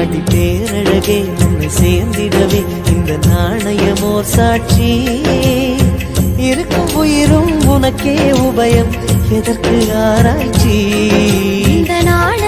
அடி பேரழகே உன்னை சேர்ந்திடவே இந்த நாணயமோர் சாட்சி இருக்கும் உயிரும் உனக்கே உபயம் எதற்கு ஆராய்ச்சி இந்த நாண